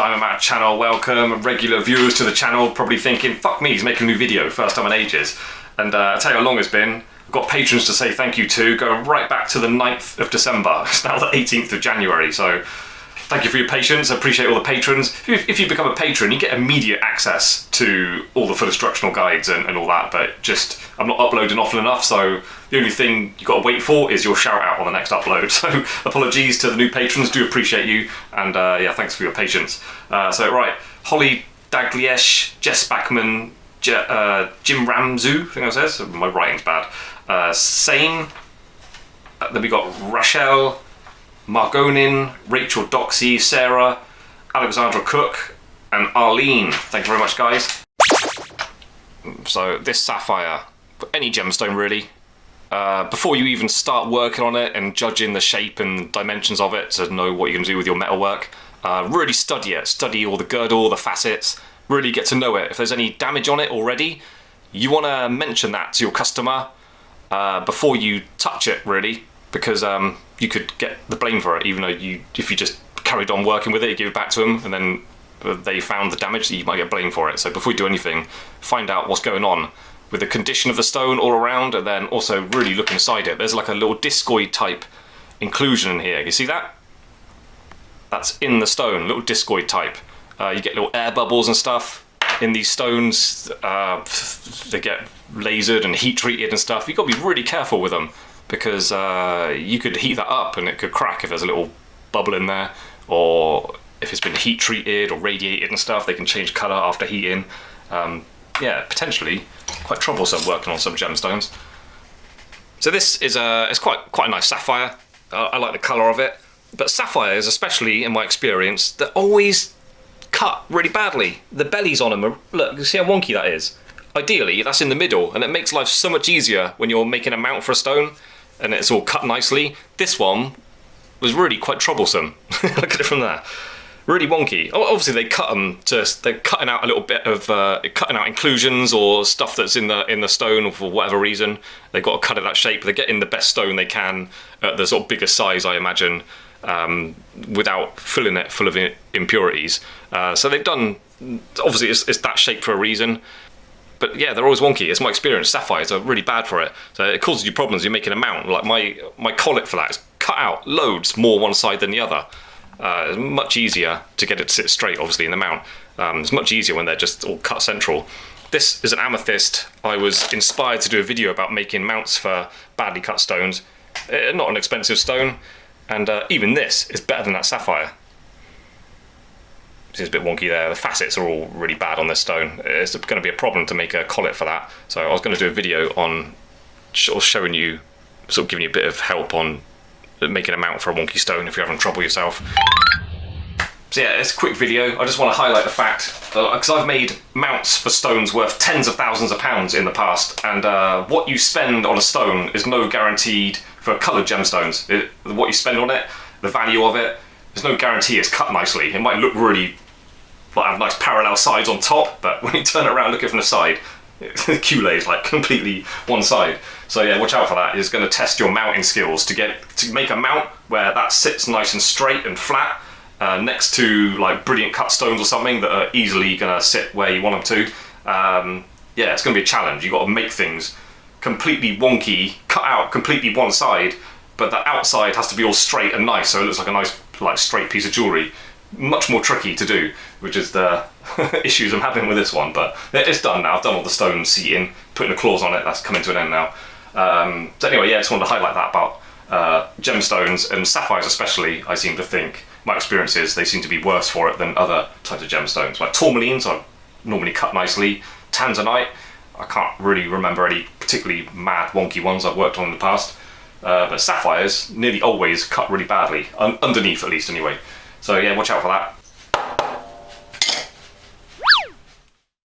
Diamond Matt channel, welcome. Regular viewers to the channel probably thinking, fuck me, he's making a new video, first time in ages. And I'll tell you how long it's been. I've got patrons to say thank you to, going right back to the 9th of December. It's now the 18th of January, so thank you for your patience. I appreciate all the patrons. If you become a patron, you get immediate access to all the full instructional guides and all that, but just, I'm not uploading often enough, so the only thing you've got to wait for is your shout out on the next upload. So apologies to the new patrons, do appreciate you, and yeah, thanks for your patience. So right, Holly Dagliesh, Jess Backman, Jim Ramzu, I think that says, my writing's bad. Sane, then we got Rachel, Margonin, Rachel Doxy, Sarah, Alexandra Cook, and Arlene. Thank you very much, guys. So this sapphire, any gemstone really, before you even start working on it and judging the shape and dimensions of it to know what you're going to do with your metalwork, really study it. Study all the girdle, the facets, really get to know it. If there's any damage on it already, you want to mention that to your customer before you touch it, really, because you could get the blame for it, even though if you just carried on working with it, you give it back to them, and then they found the damage, you might get blamed for it. So before you do anything, find out what's going on with the condition of the stone all around, and then also really look inside it. There's like a little discoid type inclusion in here. You see that? That's in the stone, little discoid type. You get little air bubbles and stuff in these stones. They get lasered and heat treated and stuff. You've got to be really careful with them, because you could heat that up and it could crack if there's a little bubble in there, or if it's been heat treated or radiated and stuff, they can change colour after heating. Yeah, potentially quite troublesome working on some gemstones. So this is it's quite a nice sapphire. I like the colour of it, but sapphires, especially in my experience, they're always cut really badly. The bellies on them are, look, you see how wonky that is? Ideally, that's in the middle, and it makes life so much easier when you're making a mount for a stone and it's all cut nicely. This one was really quite troublesome. Look at it from there. Really wonky. Obviously they cut them they're cutting out a little bit of, cutting out inclusions or stuff that's in the stone for whatever reason. They've got to cut it that shape. They're getting the best stone they can at the sort of biggest size, I imagine, without filling it full of impurities. So they've done, obviously it's that shape for a reason. But yeah, they're always wonky. It's my experience. Sapphires are really bad for it. So it causes you problems. You're making a mount. Like my collet for that is cut out loads more one side than the other. It's much easier to get it to sit straight, obviously, in the mount. It's much easier when they're just all cut central. This is an amethyst. I was inspired to do a video about making mounts for badly cut stones. Not an expensive stone. And even this is better than that sapphire. It's a bit wonky there. The facets are all really bad on this stone. It's going to be a problem to make a collet for that. So I was going to do a video on showing you, sort of giving you a bit of help on making a mount for a wonky stone if you're having trouble yourself. So yeah, it's a quick video. I just want to highlight the fact, because I've made mounts for stones worth tens of thousands of pounds in the past, and what you spend on a stone is no guaranteed for coloured gemstones. What you spend on it, the value of it, there's no guarantee it's cut nicely. It might look really, like, have nice parallel sides on top, but when you turn it around, look at it from the side, the Q-lay is like completely one side. So yeah, watch out for that. It's going to test your mounting skills to make a mount where that sits nice and straight and flat next to like brilliant cut stones or something that are easily going to sit where you want them to. Yeah, it's going to be a challenge. You've got to make things completely wonky, cut out completely one side, but the outside has to be all straight and nice, so it looks like a nice, like, straight piece of jewellery. Much more tricky to do, which is the issues I'm having with this one, but it's done now. I've done all the stone seating, putting the claws on it, that's coming to an end now. So anyway, yeah, I just wanted to highlight that about gemstones, and sapphires especially. I seem to think, my experience is, they seem to be worse for it than other types of gemstones. Like tourmalines are normally cut nicely. Tanzanite, I can't really remember any particularly mad wonky ones I've worked on in the past. But sapphires nearly always cut really badly, underneath at least anyway. So yeah, watch out for that.